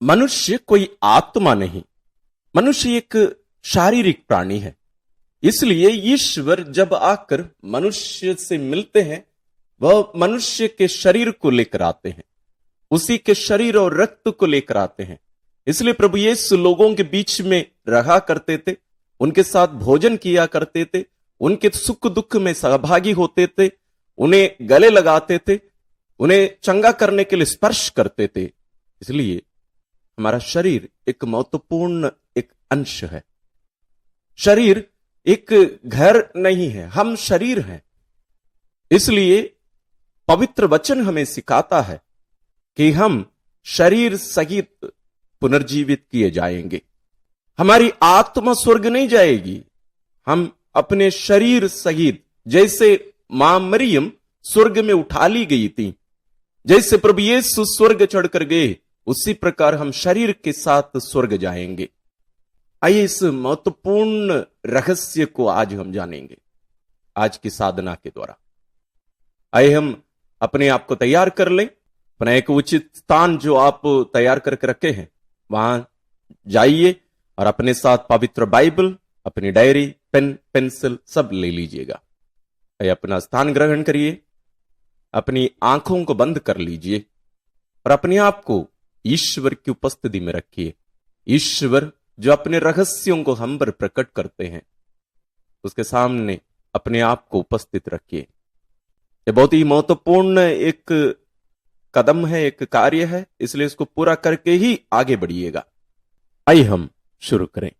मनुष्य कोई आत्मा नहीं, मनुष्य एक शारीरिक प्राणी है। इसलिए ईश्वर जब आकर मनुष्य से मिलते हैं, वह मनुष्य के शरीर को लेकर आते हैं, उसी के शरीर और रक्त को लेकर आते हैं। इसलिए प्रभु यीशु लोगों के बीच में रहा करते थे, उनके साथ भोजन किया करते थे, उनके सुख दुख में सहभागी होते थे, उन्हें गले लगाते थे, उन्हें चंगा करने के लिए स्पर्श करते थे। इसलिए हमारा शरीर एक महत्वपूर्ण एक अंश है। शरीर एक घर नहीं है, हम शरीर हैं। इसलिए पवित्र वचन हमें सिखाता है कि हम शरीर सहित पुनर्जीवित किए जाएंगे। हमारी आत्मा स्वर्ग नहीं जाएगी, हम अपने शरीर सहित, जैसे मां मरियम स्वर्ग में उठा ली गई थी, जैसे प्रभु यीशु स्वर्ग चढ़कर गए, उसी प्रकार हम शरीर के साथ स्वर्ग जाएंगे। आइए इस महत्वपूर्ण रहस्य को आज हम जानेंगे आज की साधना के द्वारा। आइए हम अपने आप को तैयार कर लें, अपना एक उचित स्थान जो आप तैयार करके रखे हैं वहां जाइए और अपने साथ पवित्र बाइबल, अपनी डायरी, पेन, पेंसिल सब ले लीजिएगा। आइए अपना स्थान ग्रहण करिए, अपनी आंखों को बंद कर लीजिए और अपने आप को ईश्वर की उपस्थिति में रखिए। ईश्वर जो अपने रहस्यों को हम पर प्रकट करते हैं, उसके सामने अपने आप को उपस्थित रखिए। यह बहुत ही महत्वपूर्ण एक कदम है, एक कार्य है, इसलिए इसको पूरा करके ही आगे बढ़िएगा। आइए हम शुरू करें।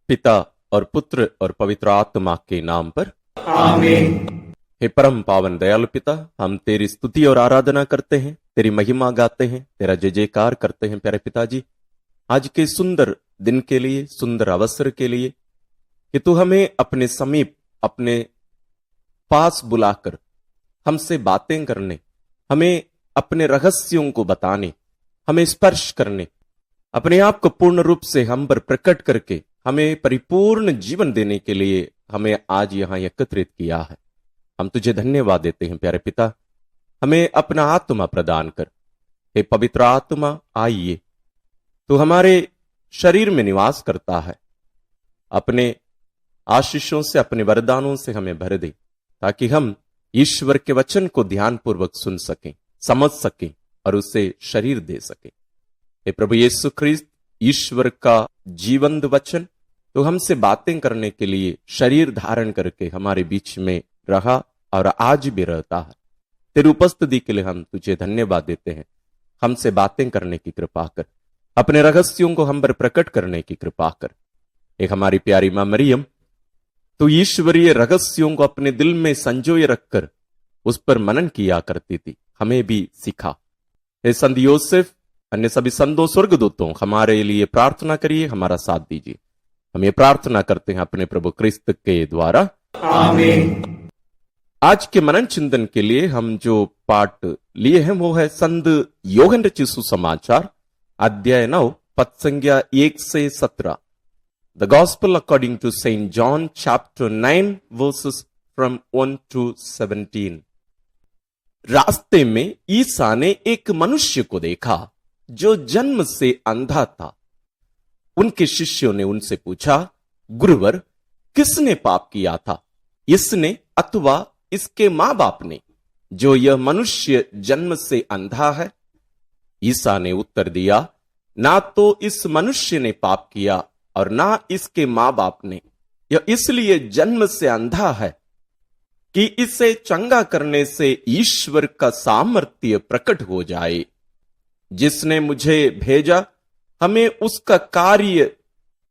पिता और पुत्र और पवित्र आत्मा के नाम पर आमीन। हे परम पावन दयालु पिता, हम तेरी स्तुति और आराधना करते हैं, तेरी महिमा गाते हैं, तेरा जय जयकार करते हैं प्यारे पिताजी, आज के सुंदर दिन के लिए, सुंदर अवसर के लिए कि तू हमें अपने समीप, अपने पास बुलाकर हमसे बातें करने, हमें अपने रहस्यों को बताने, हमें स्पर्श करने, अपने आप को पूर्ण रूप से हम पर प्रकट करके हमें परिपूर्ण जीवन देने के लिए हमें आज यहां एकत्रित किया है। हम तुझे धन्यवाद देते हैं प्यारे पिता। हमें अपना आत्मा प्रदान कर। हे पवित्र आत्मा, आइए, तू हमारे शरीर में निवास करता है, अपने आशीषों से, अपने वरदानों से हमें भर दे, ताकि हम ईश्वर के वचन को ध्यानपूर्वक सुन सकें, समझ सकें और उसे शरीर दे सकें। हे प्रभु यीशु ख्रिस्त, ईश्वर का जीवंत वचन तो हमसे बातें करने के लिए शरीर धारण करके हमारे बीच में रहा और आज भी रहता है। तेरी उपस्थिति के लिए हम तुझे धन्यवाद देते हैं। हमसे बातें करने की कृपा कर, अपने रहस्यों को हम पर प्रकट करने की कृपा कर। एक हमारी प्यारी मां मरियम, तो ईश्वरीय रहस्यों को अपने दिल में संजोए रखकर उस पर मनन किया करती थी, हमें भी सिखा। हे संत योसेफ, अन्य सभी संतों, स्वर्गदूतों, हमारे लिए प्रार्थना करिए, हमारा साथ दीजिए। हम ये प्रार्थना करते हैं अपने प्रभु क्रिस्त के द्वारा, आमीन। आज के मनन चिंतन के लिए हम जो पाठ लिए हैं वो है संत योहन रचित सुसमाचार अध्याय 9 पद संख्या 1 से 17। The Gospel according to Saint John chapter 9 verses from 1 to 17। रास्ते में ईसा ने एक मनुष्य को देखा जो जन्म से अंधा था। उनके शिष्यों ने उनसे पूछा, गुरुवर, किसने पाप किया था, इसने अथवा इसके मां बाप ने, जो यह मनुष्य जन्म से अंधा है? ईसा ने उत्तर दिया, ना तो इस मनुष्य ने पाप किया और ना इसके मां बाप ने। यह इसलिए जन्म से अंधा है कि इसे चंगा करने से ईश्वर का सामर्थ्य प्रकट हो जाए। जिसने मुझे भेजा, हमें उसका कार्य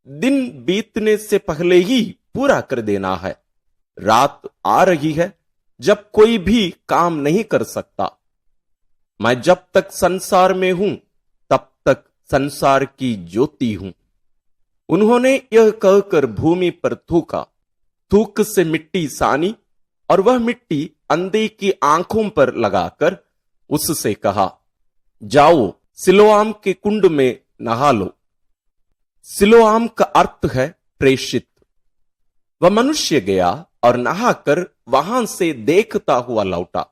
दिन बीतने से पहले ही पूरा कर देना है। रात आ रही है जब कोई भी काम नहीं कर सकता। मैं जब तक संसार में हूं तब तक संसार की ज्योति हूं। उन्होंने यह कहकर भूमि पर थूका, थूक से मिट्टी सानी और वह मिट्टी अंधे की आंखों पर लगाकर उससे कहा, जाओ सिलोआम के कुंड में नहा लो। सिलोआम का अर्थ है प्रेषित। वह मनुष्य गया और नहाकर वहां से देखता हुआ लौटा।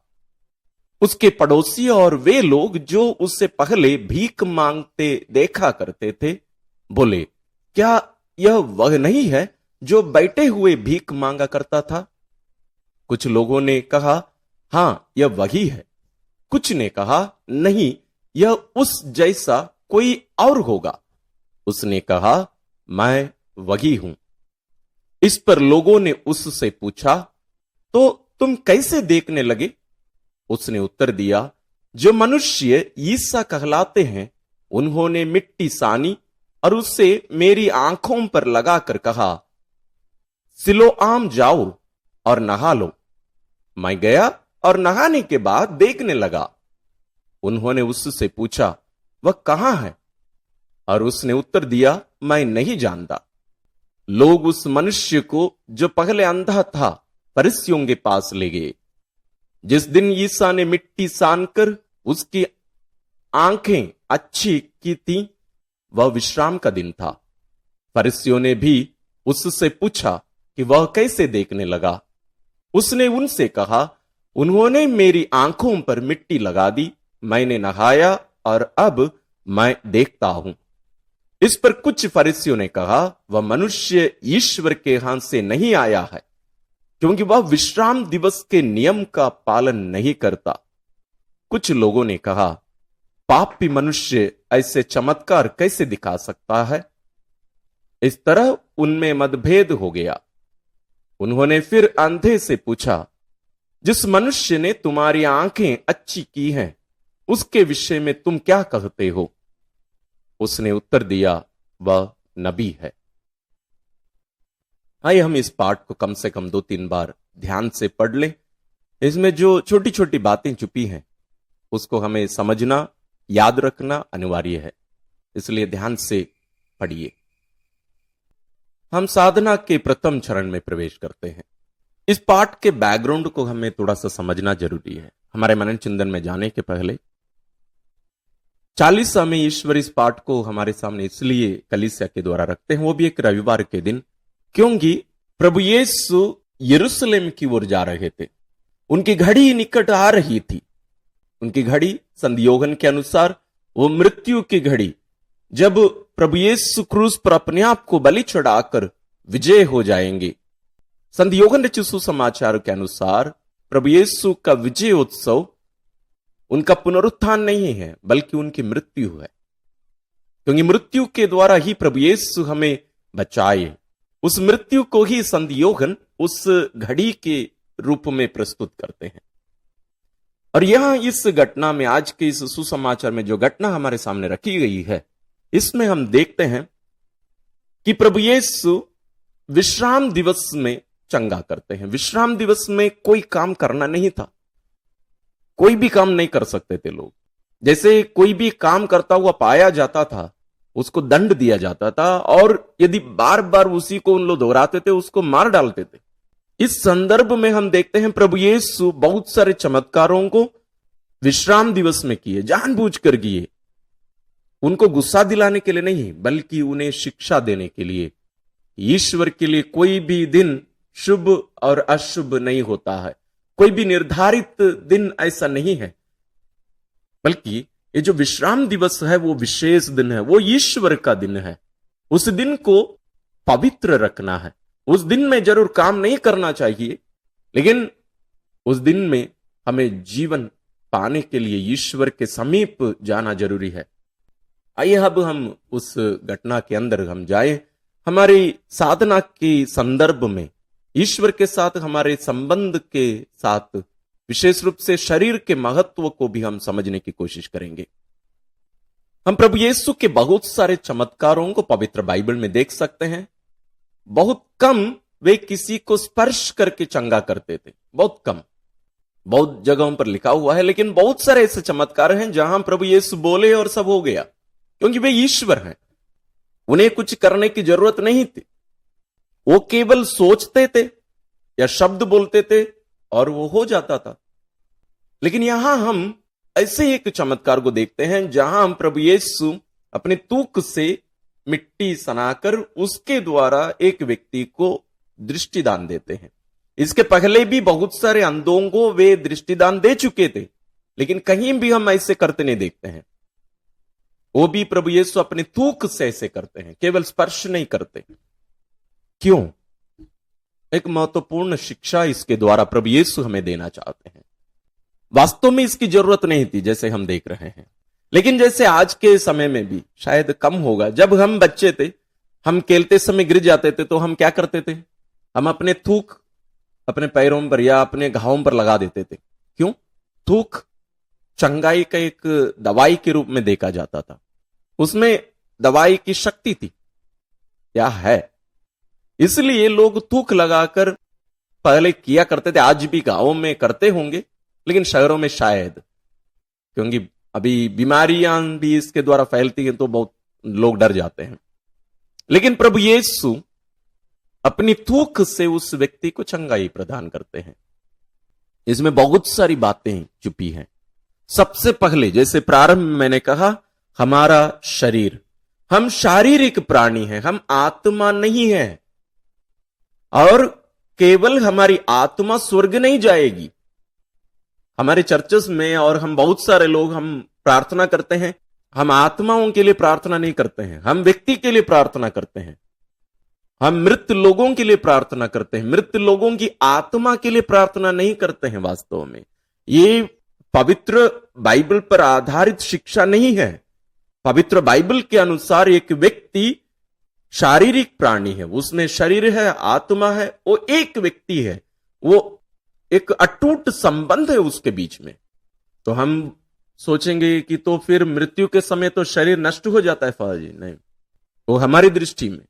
उसके पड़ोसी और वे लोग जो उससे पहले भीख मांगते देखा करते थे बोले, क्या यह वह नहीं है जो बैठे हुए भीख मांगा करता था? कुछ लोगों ने कहा, हां, यह वही है। कुछ ने कहा, नहीं, यह उस जैसा कोई और होगा। उसने कहा, मैं वही हूं। इस पर लोगों ने उससे पूछा, तो तुम कैसे देखने लगे? उसने उत्तर दिया, जो मनुष्य ईसा कहलाते हैं, उन्होंने मिट्टी सानी और उससे मेरी आंखों पर लगाकर कहा, सिलोआम जाओ और नहा लो। मैं गया और नहाने के बाद देखने लगा। उन्होंने उससे पूछा, वह कहां है? और उसने उत्तर दिया, मैं नहीं जानता। लोग उस मनुष्य को जो पहले अंधा था फरीसियों के पास ले गए। जिस दिन ईसा ने मिट्टी सानकर उसकी आंखें अच्छी की थी, वह विश्राम का दिन था। फरीसियों ने भी उससे पूछा कि वह कैसे देखने लगा। उसने उनसे कहा, उन्होंने मेरी आंखों पर मिट्टी लगा दी, मैंने नहाया और अब मैं देखता हूं। इस पर कुछ फरीसियों ने कहा, वह मनुष्य ईश्वर के हाथ से नहीं आया है, क्योंकि वह विश्राम दिवस के नियम का पालन नहीं करता। कुछ लोगों ने कहा, पापी मनुष्य ऐसे चमत्कार कैसे दिखा सकता है? इस तरह उनमें मतभेद हो गया। उन्होंने फिर अंधे से पूछा, जिस मनुष्य ने तुम्हारी आंखें अच्छी की हैं, उसके विषय में तुम क्या कहते हो? उसने उत्तर दिया, वह नबी है। आइए हम इस पाठ को कम से कम 2-3 बार ध्यान से पढ़ लें। इसमें जो छोटी छोटी बातें छुपी हैं उसको हमें समझना, याद रखना अनिवार्य है, इसलिए ध्यान से पढ़िए। हम साधना के प्रथम चरण में प्रवेश करते हैं। इस पाठ के बैकग्राउंड को हमें थोड़ा सा समझना जरूरी है। हमारे मनन चिंतन में जाने के पहले 40 में ईश्वर इस पाठ को हमारे सामने इसलिए कलीसिया के द्वारा रखते हैं, वो भी एक रविवार के दिन, क्योंकि प्रभु यीशु यरूशलेम की ओर जा रहे थे। उनकी घड़ी निकट आ रही थी। उनकी घड़ी संध्योगन के अनुसार वो मृत्यु की घड़ी, जब प्रभु यीशु क्रूस पर अपने आप को बलि चढ़ाकर विजय हो जाएंगे। संध्योगन रचित सुसमाचार के अनुसार प्रभु यीशु का विजय उत्सव उनका पुनरुत्थान नहीं है, बल्कि उनकी मृत्यु है, क्योंकि मृत्यु के द्वारा ही प्रभु यीशु हमें बचाए। उस मृत्यु को ही संध्योगन उस घड़ी के रूप में प्रस्तुत करते हैं। और यहां इस घटना में, आज के इस सुसमाचार में जो घटना हमारे सामने रखी गई है, इसमें हम देखते हैं कि प्रभु यीशु विश्राम दिवस में चंगा करते हैं। विश्राम दिवस में कोई काम करना नहीं था, कोई भी काम नहीं कर सकते थे लोग। जैसे कोई भी काम करता हुआ पाया जाता था, उसको दंड दिया जाता था, और यदि बार बार उसी को उन लोग दोहराते थे, उसको मार डालते थे। इस संदर्भ में हम देखते हैं प्रभु यीशु बहुत सारे चमत्कारों को विश्राम दिवस में किए, जानबूझकर किए। उनको गुस्सा दिलाने के लिए नहीं, बल्कि उन्हें शिक्षा देने के लिए। ईश्वर के लिए कोई भी दिन शुभ और अशुभ नहीं होता है, कोई भी निर्धारित दिन ऐसा नहीं है, बल्कि ये जो विश्राम दिवस है वो विशेष दिन है, वो ईश्वर का दिन है। उस दिन को पवित्र रखना है। उस दिन में जरूर काम नहीं करना चाहिए, लेकिन उस दिन में हमें जीवन पाने के लिए ईश्वर के समीप जाना जरूरी है। आइए अब हम उस घटना के अंदर हम जाएं। हमारी साधना के संदर्भ में ईश्वर के साथ हमारे संबंध के साथ विशेष रूप से शरीर के महत्व को भी हम समझने की कोशिश करेंगे। हम प्रभु यीशु के बहुत सारे चमत्कारों को पवित्र बाइबल में देख सकते हैं। बहुत कम वे किसी को स्पर्श करके चंगा करते थे, बहुत कम। बहुत जगहों पर लिखा हुआ है, लेकिन बहुत सारे ऐसे चमत्कार हैं जहां प्रभु यीशु बोले और सब हो गया, क्योंकि वे ईश्वर हैं। उन्हें कुछ करने की जरूरत नहीं थी। वो केवल सोचते थे या शब्द बोलते थे और वो हो जाता था। लेकिन यहां हम ऐसे एक चमत्कार को देखते हैं जहां हम प्रभु यीशु अपने तूक से मिट्टी सनाकर उसके द्वारा एक व्यक्ति को दृष्टिदान देते हैं। इसके पहले भी बहुत सारे अंधों को वे दृष्टिदान दे चुके थे, लेकिन कहीं भी हम ऐसे करते नहीं देखते हैं। वो भी प्रभु यीशु अपने थूक से ऐसे करते हैं, केवल स्पर्श नहीं करते। क्यों? एक महत्वपूर्ण शिक्षा इसके द्वारा प्रभु यीशु हमें देना चाहते हैं। वास्तव में इसकी जरूरत नहीं थी जैसे हम देख रहे हैं, लेकिन जैसे आज के समय में भी शायद कम होगा। जब हम बच्चे थे, हम खेलते समय गिर जाते थे तो हम क्या करते थे? हम अपने थूक अपने पैरों पर या अपने घावों पर लगा देते थे। क्यों? थूक चंगाई का एक दवाई के रूप में देखा जाता था। उसमें दवाई की शक्ति थी, क्या है, इसलिए लोग थूक लगाकर पहले किया करते थे। आज भी गांवों में करते होंगे, लेकिन शहरों में शायद, क्योंकि अभी बीमारियां भी इसके द्वारा फैलती हैं तो बहुत लोग डर जाते हैं। लेकिन प्रभु यीशु अपनी थूक से उस व्यक्ति को चंगाई प्रदान करते हैं। इसमें बहुत सारी बातें छुपी हैं। सबसे पहले, जैसे प्रारंभ में मैंने कहा, हमारा शरीर, हम शारीरिक प्राणी हैं, हम आत्मा नहीं है। और केवल हमारी आत्मा स्वर्ग नहीं जाएगी। हमारे चर्चेस में और हम बहुत सारे लोग हम प्रार्थना करते हैं, हम आत्माओं के लिए प्रार्थना नहीं करते हैं, हम व्यक्ति के लिए प्रार्थना करते हैं, हम मृत लोगों के लिए प्रार्थना करते हैं, मृत लोगों की आत्मा के लिए प्रार्थना नहीं करते हैं। वास्तव में ये पवित्र बाइबल पर आधारित शिक्षा नहीं है। पवित्र बाइबल के अनुसार एक व्यक्ति शारीरिक प्राणी है, उसमें शरीर है, आत्मा है, वो एक व्यक्ति है, वो एक अटूट संबंध है उसके बीच में। तो हम सोचेंगे कि तो फिर मृत्यु के समय तो शरीर नष्ट हो जाता है। फौजी नहीं, वो हमारी दृष्टि में,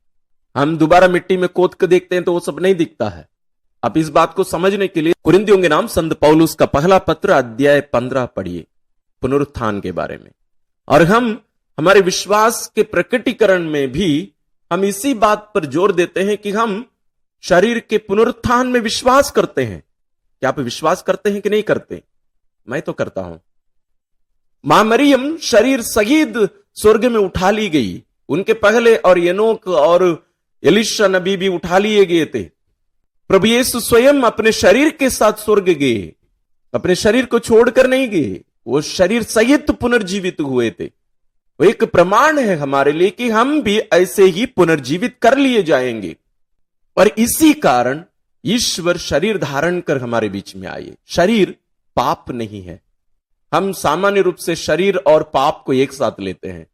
हम दोबारा मिट्टी में खोद के देखते हैं तो वो सब नहीं दिखता है। अब इस बात को समझने के लिए कुरिन्थियों के नाम संत पौलुस का पहला पत्र अध्याय 15 पढ़िए, पुनरुत्थान के बारे में। और हम हमारे विश्वास के प्रकटीकरण में भी हम इसी बात पर जोर देते हैं कि हम शरीर के पुनरुत्थान में विश्वास करते हैं। क्या आप विश्वास करते हैं कि नहीं करते? मैं तो करता हूं। मां मरियम शरीर सहित स्वर्ग में उठा ली गई, उनके पहले और एनोक और एलिशा नबी भी उठा लिए गए थे। प्रभु यीशु स्वयं अपने शरीर के साथ स्वर्ग गए, अपने शरीर को छोड़कर नहीं गए, वो शरीर सहित पुनर्जीवित हुए थे। वो एक प्रमाण है हमारे लिए कि हम भी ऐसे ही पुनर्जीवित कर लिए जाएंगे। और इसी कारण ईश्वर शरीर धारण कर हमारे बीच में आए। शरीर पाप नहीं है। हम सामान्य रूप से शरीर और पाप को एक साथ लेते हैं।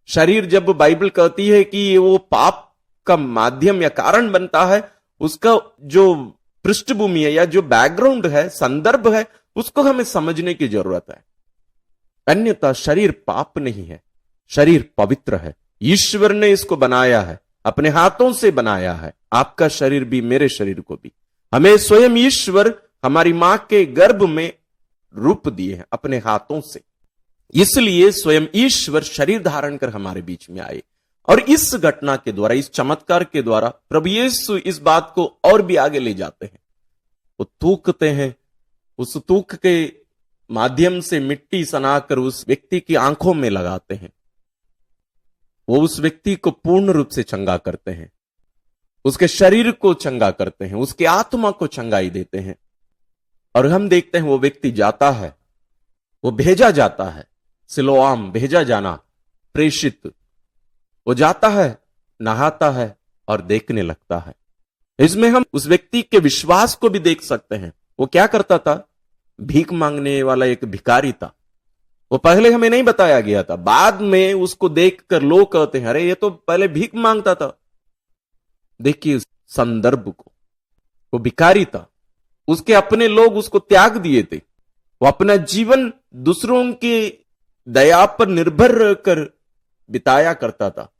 शरीर जब बाइबल कहती है कि वो पाप का माध्यम या कारण बनता है, उसका जो पृष्ठभूमि है या जो बैकग्राउंड है, संदर्भ है, उसको हमें समझने की जरूरत है। अन्यथा शरीर पाप नहीं है, शरीर पवित्र है। ईश्वर ने इसको बनाया है, अपने हाथों से बनाया है। आपका शरीर भी, मेरे शरीर को भी हमें स्वयं ईश्वर हमारी मां के गर्भ में रूप दिए हैं अपने हाथों से। इसलिए स्वयं ईश्वर शरीर धारण कर हमारे बीच में आए। और इस घटना के द्वारा, इस चमत्कार के द्वारा प्रभु यीशु इस बात को और भी आगे ले जाते हैं। वो थूकते हैं, उस थूक के माध्यम से मिट्टी सनाकर उस व्यक्ति की आंखों में लगाते हैं। वो उस व्यक्ति को पूर्ण रूप से चंगा करते हैं, उसके शरीर को चंगा करते हैं, उसकी आत्मा को चंगाई देते हैं। और हम देखते हैं वो व्यक्ति जाता है, वो भेजा जाता है, सिलोआम, भेजा जाना, प्रेषित। वो जाता है, नहाता है और देखने लगता है। इसमें हम उस व्यक्ति के विश्वास को भी देख सकते हैं। वो क्या करता था? भीख मांगने वाला एक भिखारी था। वो पहले हमें नहीं बताया गया था, बाद में उसको देखकर लोग कहते हैं, अरे ये तो पहले भीख मांगता था। देखिए संदर्भ को, वो भिखारी था, उसके अपने लोग उसको त्याग दिए थे। वो अपना जीवन दूसरों के दया पर निर्भर रहकर बिताया करता था।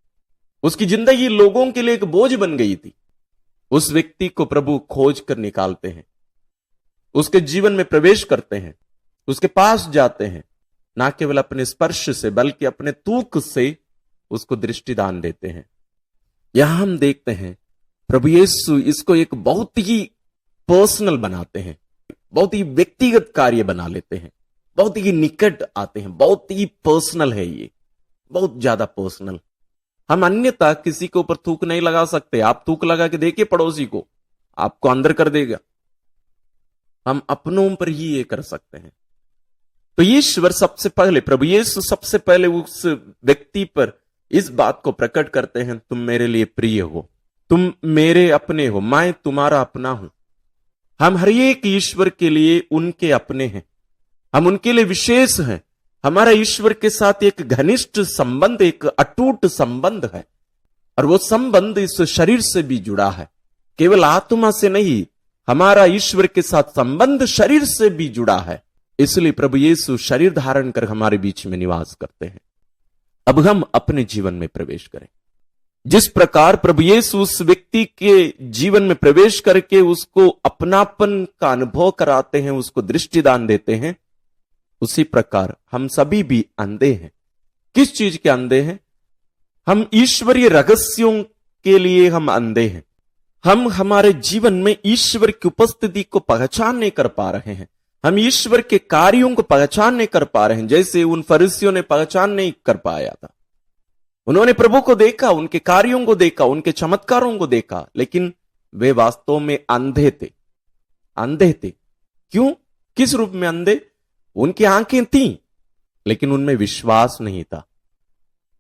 उसकी जिंदगी लोगों के लिए एक बोझ बन गई थी। उस व्यक्ति को प्रभु खोज कर निकालते हैं, उसके जीवन में प्रवेश करते हैं, उसके पास जाते हैं, ना केवल अपने स्पर्श से बल्कि अपने तूक से उसको दृष्टिदान देते हैं। यहां हम देखते हैं प्रभु यीशु इसको एक बहुत ही पर्सनल बनाते हैं, बहुत ही व्यक्तिगत कार्य बना लेते हैं, बहुत ही निकट आते हैं, बहुत ही पर्सनल है ये, बहुत ज्यादा पर्सनल। हम अन्यथा किसी के ऊपर थूक नहीं लगा सकते। आप थूक लगा के देखिए पड़ोसी को, आपको अंदर कर देगा। हम अपनों पर ही ये कर सकते हैं। तो ईश्वर सबसे पहले, प्रभु यीशु सबसे पहले उस व्यक्ति पर इस बात को प्रकट करते हैं, तुम मेरे लिए प्रिय हो, तुम मेरे अपने हो, मैं तुम्हारा अपना हूं। हम हर एक ईश्वर के लिए उनके अपने हैं, हम उनके लिए विशेष हैं। हमारा ईश्वर के साथ एक घनिष्ठ संबंध, एक अटूट संबंध है, और वो संबंध इस शरीर से भी जुड़ा है, केवल आत्मा से नहीं। हमारा ईश्वर के साथ संबंध शरीर से भी जुड़ा है। इसलिए प्रभु यीशु शरीर धारण कर हमारे बीच में निवास करते हैं। अब हम अपने जीवन में प्रवेश करें। जिस प्रकार प्रभु यीशु उस व्यक्ति के जीवन में प्रवेश करके उसको अपनापन का अनुभव कराते हैं, उसको दृष्टिदान देते हैं, उसी प्रकार हम सभी भी अंधे हैं। किस चीज के अंधे हैं? हम ईश्वरीय रहस्यों के लिए हम अंधे हैं। हम हमारे जीवन में ईश्वर की उपस्थिति को पहचान नहीं कर पा रहे हैं। हम ईश्वर के कार्यों को पहचान नहीं कर पा रहे हैं, जैसे उन फरीसियों ने पहचान नहीं कर पाया था। उन्होंने प्रभु को देखा, उनके कार्यों को देखा, उनके चमत्कारों को देखा, लेकिन वे वास्तव में अंधे थे। अंधे थे क्यों? किस रूप में अंधे? उनकी आंखें थीं, लेकिन उनमें विश्वास नहीं था।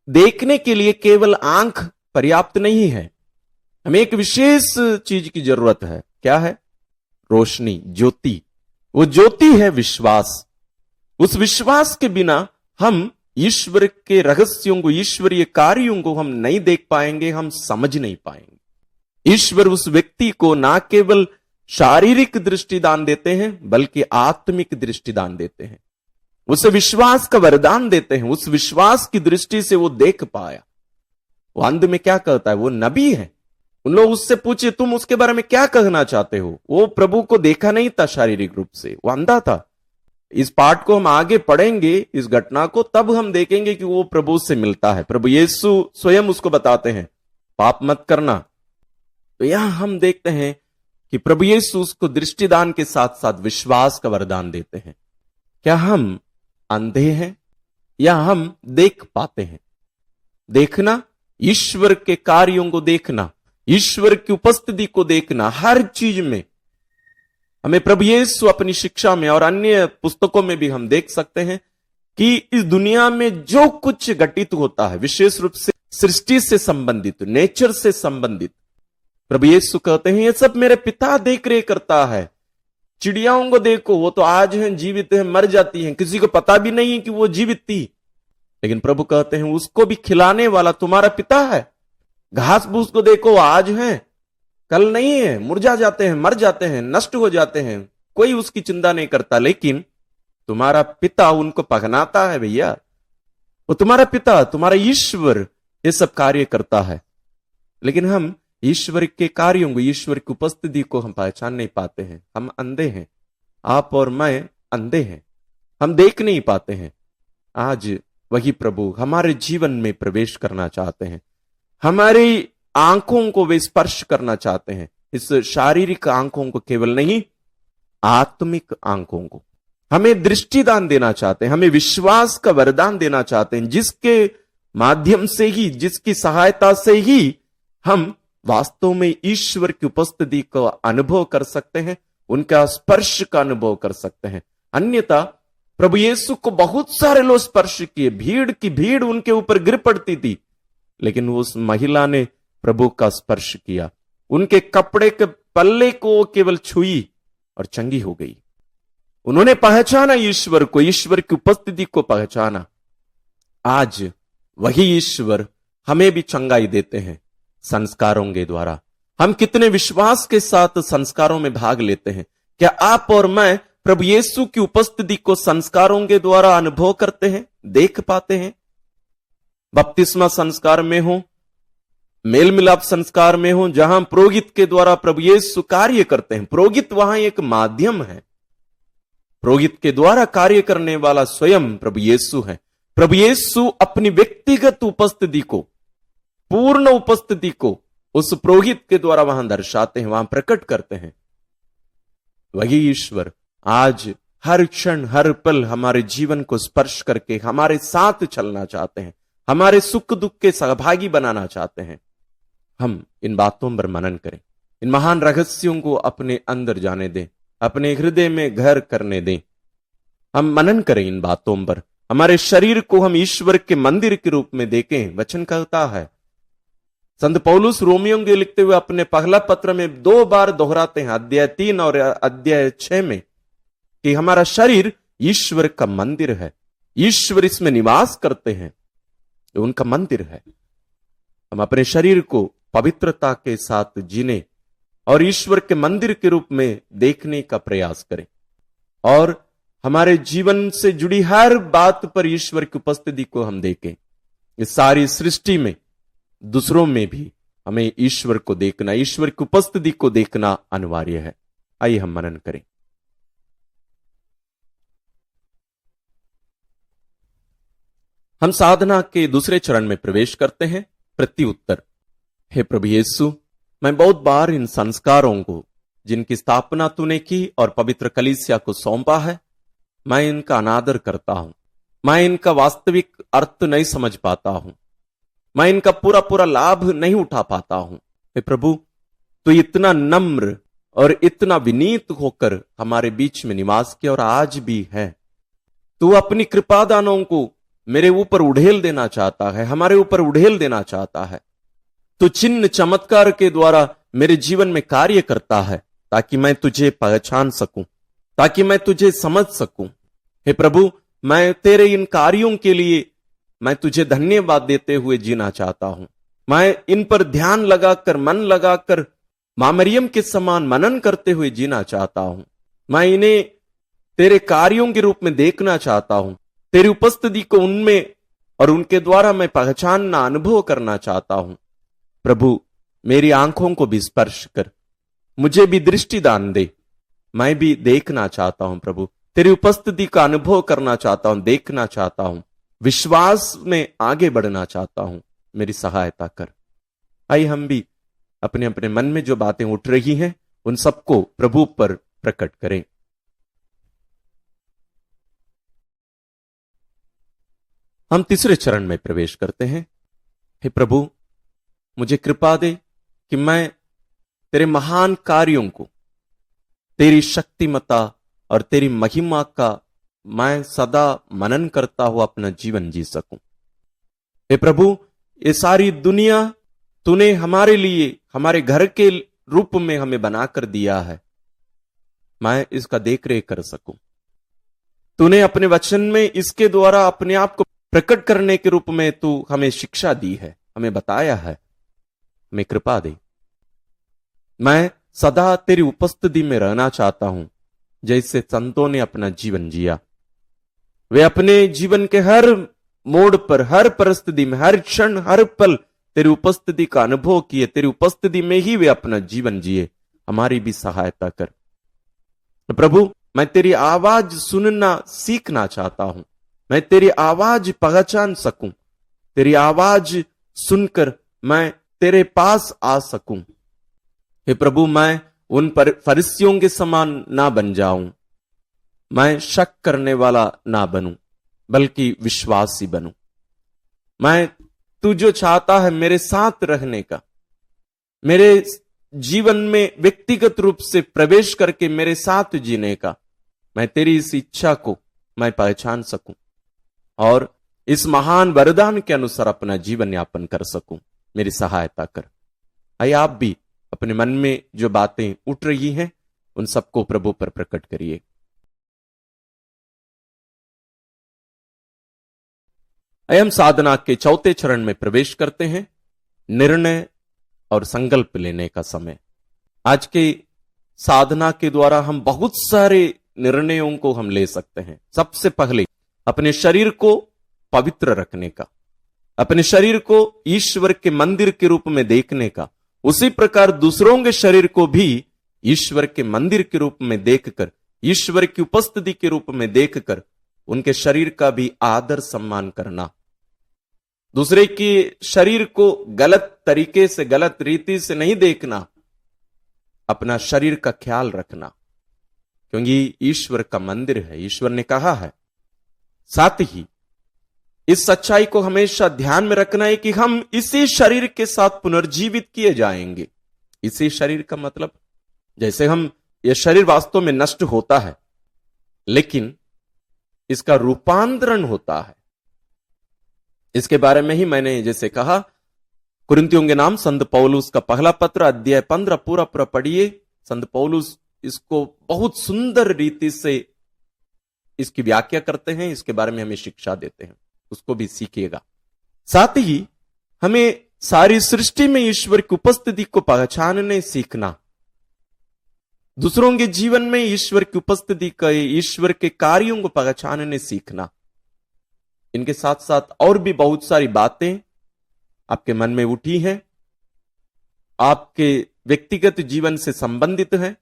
देखने के लिए केवल आंख पर्याप्त नहीं है, हमें एक विशेष चीज की जरूरत है। क्या है? रोशनी, ज्योति। वो ज्योति है विश्वास। उस विश्वास के बिना हम ईश्वर के रहस्यों को, ईश्वरीय कार्यों को हम नहीं देख पाएंगे, हम समझ नहीं पाएंगे। ईश्वर उस व्यक्ति को ना केवल शारीरिक दृष्टिदान देते हैं, बल्कि आत्मिक दृष्टिदान देते हैं। उसे विश्वास का वरदान देते हैं। उस विश्वास की दृष्टि से वो देख पाया। वो अंध में क्या कहता है? वो नबी है। उन लोग उससे पूछे, तुम उसके बारे में क्या कहना चाहते हो? वो प्रभु को देखा नहीं था शारीरिक रूप से, वो अंधा था। इस पाठ को हम आगे पढ़ेंगे, इस घटना को, तब हम देखेंगे कि वो प्रभु से मिलता है। प्रभु यीशु स्वयं उसको बताते हैं, पाप मत करना। तो यहां हम देखते हैं कि प्रभु यीशु उसको दृष्टिदान के साथ साथ विश्वास का वरदान देते हैं। क्या हम अंधे हैं या हम देख पाते हैं? देखना, ईश्वर के कार्यों को देखना, ईश्वर की उपस्थिति को देखना, हर चीज में हमें प्रभु यीशु अपनी शिक्षा में और अन्य पुस्तकों में भी हम देख सकते हैं कि इस दुनिया में जो कुछ घटित होता है, विशेष रूप से सृष्टि से संबंधित, नेचर से संबंधित, प्रभु यीशु कहते हैं ये सब मेरे पिता देख रेख करता है। चिड़ियाओं को देखो, वो तो आज हैं, जीवित हैं, मर जाती हैं, किसी को पता भी नहीं कि वो जीवित थी, लेकिन प्रभु कहते हैं उसको भी खिलाने वाला तुम्हारा पिता है। घास फूस को देखो, आज हैं, कल नहीं है, मुरझा जाते हैं, मर जाते हैं, नष्ट हो जाते हैं, कोई उसकी चिंता नहीं करता, लेकिन तुम्हारा पिता उनको पहनाता है। भैया, वो तुम्हारा पिता, तुम्हारा ईश्वर ये सब कार्य करता है। लेकिन हम ईश्वर के कार्यों को, ईश्वर की उपस्थिति को हम पहचान नहीं पाते हैं। हम अंधे हैं, आप और मैं अंधे हैं, हम देख नहीं पाते हैं। आज वही प्रभु हमारे जीवन में प्रवेश करना चाहते हैं। हमारी आंखों को वे स्पर्श करना चाहते हैं। इस शारीरिक आंखों को केवल नहीं, आत्मिक आंखों को हमें दृष्टिदान देना चाहते हैं, हमें विश्वास का वरदान देना चाहते हैं, जिसके माध्यम से ही, जिसकी सहायता से ही हम वास्तव में ईश्वर की उपस्थिति का अनुभव कर सकते हैं, उनका स्पर्श का अनुभव कर सकते हैं। अन्यथा प्रभु यीशु को बहुत सारे लोग स्पर्श किए, भीड़ की भीड़ उनके ऊपर गिर पड़ती थी, लेकिन उस महिला ने प्रभु का स्पर्श किया, उनके कपड़े के पल्ले को केवल छुई और चंगी हो गई। उन्होंने पहचाना ईश्वर को, ईश्वर की उपस्थिति को पहचाना। आज वही ईश्वर हमें भी चंगाई देते हैं संस्कारों के द्वारा। हम कितने विश्वास के साथ संस्कारों में भाग लेते हैं। क्या आप और मैं प्रभु यीशु की उपस्थिति को संस्कारों के द्वारा अनुभव करते हैं, देख पाते हैं? बपतिस्मा संस्कार में हो, मेल मिलाप संस्कार में हो, जहां पुरोहित के द्वारा प्रभु यीशु कार्य करते हैं। पुरोहित वहां एक माध्यम है, पुरोहित के द्वारा कार्य करने वाला स्वयं प्रभु यीशु है। प्रभु यीशु अपनी व्यक्तिगत उपस्थिति को, पूर्ण उपस्थिति को उस पुरोहित के द्वारा वहां दर्शाते हैं, वहां प्रकट करते हैं। वही ईश्वर आज हर क्षण, हर पल हमारे जीवन को स्पर्श करके हमारे साथ चलना चाहते हैं, हमारे सुख दुख के सहभागी बनाना चाहते हैं। हम इन बातों पर मनन करें, इन महान रहस्यों को अपने अंदर जाने दें, अपने हृदय में घर करने दें। हम मनन करें इन बातों पर, हमारे शरीर को हम ईश्वर के मंदिर के रूप में देखें। वचन कहता है, संत पौलुस रोमियों के लिखते हुए अपने पहला पत्र में 2 बार दोहराते हैं, अध्याय 3 और अध्याय 6 में, कि हमारा शरीर ईश्वर का मंदिर है, ईश्वर इसमें निवास करते हैं, ये उनका मंदिर है। हम अपने शरीर को पवित्रता के साथ जीने और ईश्वर के मंदिर के रूप में देखने का प्रयास करें, और हमारे जीवन से जुड़ी हर बात पर ईश्वर की उपस्थिति को हम देखें। इस सारी सृष्टि में, दूसरों में भी हमें ईश्वर को देखना, ईश्वर की उपस्थिति को देखना अनिवार्य है। आइए हम मनन करें। हम साधना के दूसरे चरण में प्रवेश करते हैं, प्रत्युत्तर। हे प्रभु यीशु, मैं बहुत बार इन संस्कारों को जिनकी स्थापना तूने की और पवित्र कलीसिया को सौंपा है, मैं इनका अनादर करता हूं। मैं इनका वास्तविक अर्थ नहीं समझ पाता हूं, मैं इनका पूरा पूरा लाभ नहीं उठा पाता हूं। हे प्रभु, तू इतना नम्र और इतना विनीत होकर हमारे बीच में निवास किया और आज भी है। तू अपनी कृपादानों को मेरे ऊपर उड़ेल देना चाहता है, हमारे ऊपर उड़ेल देना चाहता है। तू चिन्ह चमत्कार के द्वारा मेरे जीवन में कार्य करता है, ताकि मैं तुझे पहचान सकूं, ताकि मैं तुझे समझ सकूं। हे प्रभु, मैं तेरे इन कार्यों के लिए मैं तुझे धन्यवाद देते हुए जीना चाहता हूं। मैं इन पर ध्यान लगाकर, मन लगाकर मां मरियम के समान मनन करते हुए जीना चाहता हूं। मैं इन्हें तेरे कार्यों के रूप में देखना चाहता हूं, तेरी उपस्थिति को उनमें और उनके द्वारा मैं पहचानना, अनुभव करना चाहता हूं। प्रभु, मेरी आंखों को भी स्पर्श कर, मुझे भी दृष्टि दान दे, मैं भी देखना चाहता हूं। प्रभु, तेरी उपस्थिति का अनुभव करना चाहता हूं, देखना चाहता हूं, विश्वास में आगे बढ़ना चाहता हूं। मेरी सहायता कर। आइए हम भी अपने अपने मन में जो बातें उठ रही हैं उन सबको प्रभु पर प्रकट करें। हम तीसरे चरण में प्रवेश करते हैं। हे प्रभु, मुझे कृपा दे कि मैं तेरे महान कार्यों को, तेरी शक्तिमता और तेरी महिमा का मैं सदा मनन करता हुआ अपना जीवन जी सकूं। हे प्रभु, ये सारी दुनिया तूने हमारे लिए, हमारे घर के रूप में हमें बनाकर दिया है, मैं इसका देख रेख कर सकूं। तूने अपने वचन में इसके द्वारा अपने आप को प्रकट करने के रूप में तू हमें शिक्षा दी है, हमें बताया है। हमें कृपा दे, मैं सदा तेरी उपस्थिति में रहना चाहता हूं, जैसे संतों ने अपना जीवन जिया। वे अपने जीवन के हर मोड़ पर, हर परिस्थिति में, हर क्षण, हर पल तेरी उपस्थिति का अनुभव किए, तेरी उपस्थिति में ही वे अपना जीवन जिए। हमारी भी सहायता कर। प्रभु, मैं तेरी आवाज सुनना सीखना चाहता हूं, मैं तेरी आवाज पहचान सकूं, तेरी आवाज सुनकर मैं तेरे पास आ सकूं। हे प्रभु, मैं उन फरिसियों के समान ना बन जाऊं, मैं शक करने वाला ना बनूं, बल्कि विश्वासी बनूं। मैं तू जो चाहता है मेरे साथ रहने का, मेरे जीवन में व्यक्तिगत रूप से प्रवेश करके मेरे साथ जीने का, मैं तेरी इस इच्छा को मैं पहचान सकूं और इस महान वरदान के अनुसार अपना जीवन यापन कर सकूं। मेरी सहायता कर। आइए आप भी अपने मन में जो बातें उठ रही हैं उन सबको प्रभु पर प्रकट करिए। आइए हम साधना के चौथे चरण में प्रवेश करते हैं, निर्णय और संकल्प लेने का समय। आज के साधना के द्वारा हम बहुत सारे निर्णयों को हम ले सकते हैं। सबसे पहले अपने शरीर को पवित्र रखने का, अपने शरीर को ईश्वर के मंदिर के रूप में देखने का, उसी प्रकार दूसरों के शरीर को भी ईश्वर के मंदिर के रूप में देखकर, ईश्वर की उपस्थिति के रूप में देखकर उनके शरीर का भी आदर सम्मान करना। दूसरे के शरीर को गलत तरीके से, गलत रीति से नहीं देखना, अपना शरीर का ख्याल रखना, क्योंकि ईश्वर का मंदिर है, ईश्वर ने कहा है। साथ ही इस सच्चाई को हमेशा ध्यान में रखना है कि हम इसी शरीर के साथ पुनर्जीवित किए जाएंगे। इसी शरीर का मतलब, जैसे हम, यह शरीर वास्तव में नष्ट होता है, लेकिन इसका रूपांतरण होता है। इसके बारे में ही मैंने जैसे कहा, कुरिन्थियों के नाम संत पौलुस का पहला पत्र अध्याय 15 पूरा पूरा पढ़िए। संत पौलुस इसको बहुत सुंदर रीति से इसकी व्याख्या करते हैं, इसके बारे में हमें शिक्षा देते हैं, उसको भी सीखिएगा। साथ ही हमें सारी सृष्टि में ईश्वर की उपस्थिति को पहचानने सीखना, दूसरों के जीवन में ईश्वर की उपस्थिति का, ईश्वर के कार्यों को पहचानने सीखना, इनके साथ साथ और भी बहुत सारी बातें आपके मन में उठी हैं, आपके व्यक्तिगत जीवन से संबंधित हैं,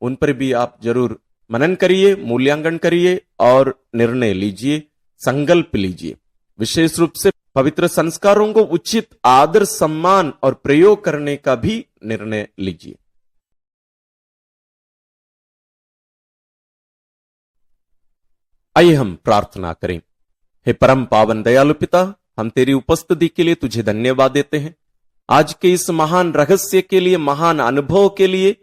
उन पर भी आप जरूर मनन करिए, मूल्यांकन करिए और निर्णय लीजिए, संकल्प लीजिए। विशेष रूप से पवित्र संस्कारों को उचित आदर, सम्मान और प्रयोग करने का भी निर्णय लीजिए। आइए हम प्रार्थना करें। हे परम पावन दयालु पिता, हम तेरी उपस्थिति के लिए तुझे धन्यवाद देते हैं। आज के इस महान रहस्य के लिए, महान अनुभव के लिए,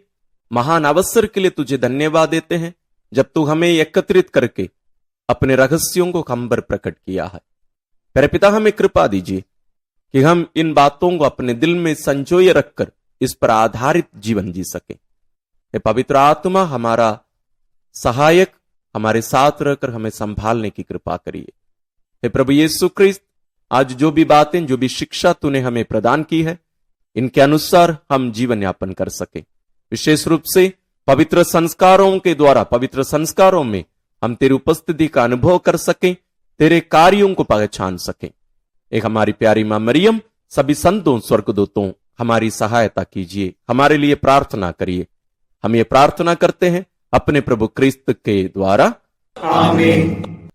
महान अवसर के लिए तुझे धन्यवाद देते हैं, जब तू हमें एकत्रित करके अपने रहस्यों को हम पर प्रकट किया है। प्यारे पिता, हमें कृपा दीजिए कि हम इन बातों को अपने दिल में संजोए रखकर इस पर आधारित जीवन जी सके। हे पवित्र आत्मा, हमारा सहायक हमारे साथ रहकर हमें संभालने की कृपा करिए। हे प्रभु यीशु क्रिस्त, आज जो भी बातें, जो भी शिक्षा तूने हमें प्रदान की है, इनके अनुसार हम जीवन यापन कर सके। विशेष रूप से पवित्र संस्कारों के द्वारा, पवित्र संस्कारों में हम तेरी उपस्थिति का अनुभव कर सके, तेरे कार्यों को पहचान सके। एक हमारी प्यारी मां मरियम, सभी संतों, स्वर्गदूतों, हमारी सहायता कीजिए, हमारे लिए प्रार्थना करिए। हम ये प्रार्थना करते हैं अपने प्रभु क्रिस्त के द्वारा, आमीन।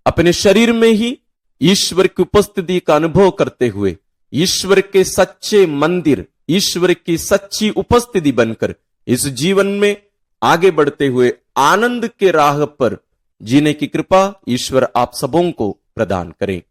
अपने शरीर में ही ईश्वर की उपस्थिति का अनुभव करते हुए, ईश्वर के सच्चे मंदिर, ईश्वर की सच्ची उपस्थिति बनकर इस जीवन में आगे बढ़ते हुए आनंद के राह पर जीने की कृपा ईश्वर आप सबों को प्रदान करें।